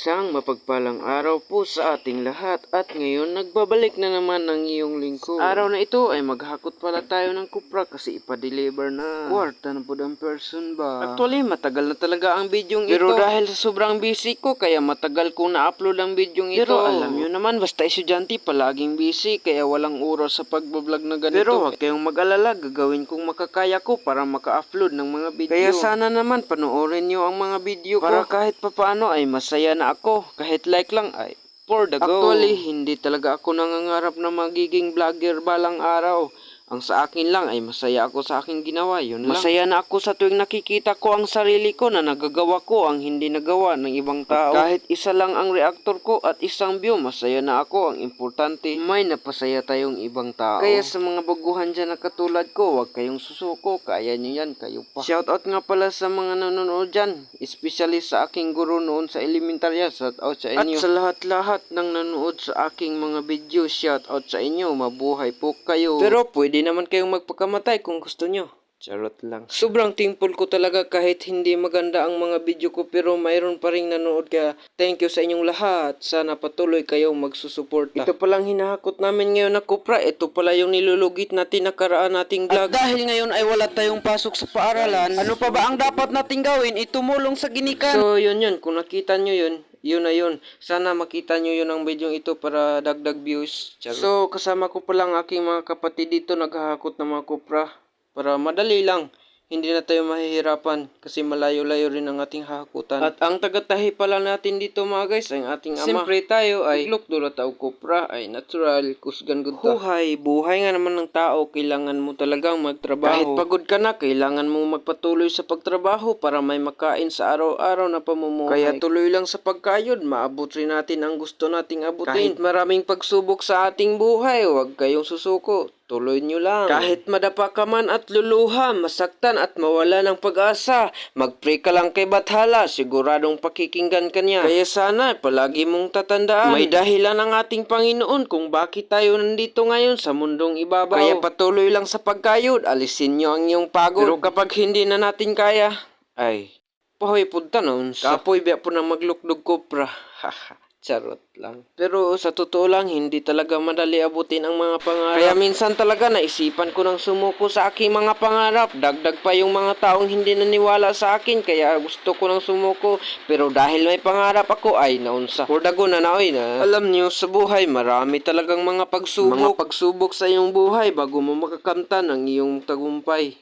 Isang mapagpalang araw po sa ating lahat at ngayon nagbabalik na naman ng iyong lingkod. Sa araw na ito ay maghakot pala tayo ng kupra kasi ipa-deliver na. Kwarta na po ang person ba? Actually matagal na talaga ang bidyong ito. Pero dahil sa sobrang busy ko kaya matagal kong na-upload ang bidyong ito. Pero alam nyo naman basta estudyante palaging busy kaya walang oras sa pagbablog na ganito. Pero huwag kayong mag-alala, gagawin kong makakaya ko para maka-upload ng mga video. Kaya sana naman panoorin nyo ang mga video ko para kahit papaano ay masaya na ako, kahit like lang ay for the go. Actually, hindi talaga ako nangangarap na magiging vlogger balang araw. Ang sa akin lang ay masaya ako sa aking ginawa, yun lang. Masaya na ako sa tuwing nakikita ko ang sarili ko na nagagawa ko ang hindi nagawa ng ibang tao. At kahit isa lang ang reactor ko at isang view, masaya na ako. Ang importante, may napasaya tayong ibang tao. Kaya sa mga baguhan dyan na katulad ko, huwag kayong susuko, kaya nyo yan, kayo pa. Shoutout nga pala sa mga nanonood dyan, especially sa aking guro noon sa elementarya, shoutout sa inyo. At sa lahat-lahat ng nanonood sa aking mga video, shoutout sa inyo, mabuhay po kayo. Pero pwede naman kayong magpakamatay kung gusto nyo. Charot lang. Sobrang thankful ko talaga kahit hindi maganda ang mga video ko pero mayroon pa rin nanood kaya thank you sa inyong lahat. Sana patuloy kayong magsusuporta. Ito palang hinahakot namin ngayon na kupra. Ito pala yung nilulugit natin nakaraan nating vlog. At dahil ngayon ay wala tayong pasok sa paaralan, ano pa ba ang dapat nating gawin? Itumulong sa ginikan. So yun. Kung nakita nyo yun na yun. Sana makita nyo yun ang video ito para dagdag views. Charot. So kasama ko palang aking mga kapatid dito naghahakot ng mga kupra. Para madali lang. Hindi na tayo mahihirapan kasi malayo-layo rin ang ating hahakutan. At ang tagatahi pala natin dito mga guys ay ang ating ama. Siyempre tayo ay lukdura tao kupra ay natural kusgan gud ta. Buhay nga naman ng tao, kailangan mo talagang magtrabaho. Kahit pagod ka na, kailangan mong magpatuloy sa pagtrabaho para may makain sa araw-araw na pamumuhay. Kaya tuloy lang sa pagkayod, maabot rin natin ang gusto nating abutin. Kahit maraming pagsubok sa ating buhay, huwag kayong susuko. Tuloy nyo lang. Kahit madapa ka man at luluha, masaktan at mawala ng pag-asa, mag-pray ka lang kay Bathala, siguradong pakikinggan ka niya. Kaya sana, palagi mong tatandaan, may dahilan ang ating Panginoon kung bakit tayo nandito ngayon sa mundong ibabaw. Kaya patuloy lang sa pagkayod, alisin nyo ang iyong pagod. Pero kapag hindi na natin kaya, ay, pahoy punta noon. Kapoy biya po na maglukdog kopra. Haha. Charot lang. Pero sa totoo lang, hindi talaga madali abutin ang mga pangarap. Kaya minsan talaga naisipan ko nang sumuko sa aking mga pangarap. Dagdag pa yung mga taong hindi naniwala sa akin, kaya gusto ko nang sumuko. Pero dahil may pangarap ako, ay naunsa. Kurdago na naoy na. Alam niyo, sa buhay, marami talagang mga pagsubok. Mga pagsubok sa iyong buhay bago mo makakamtan ang iyong tagumpay.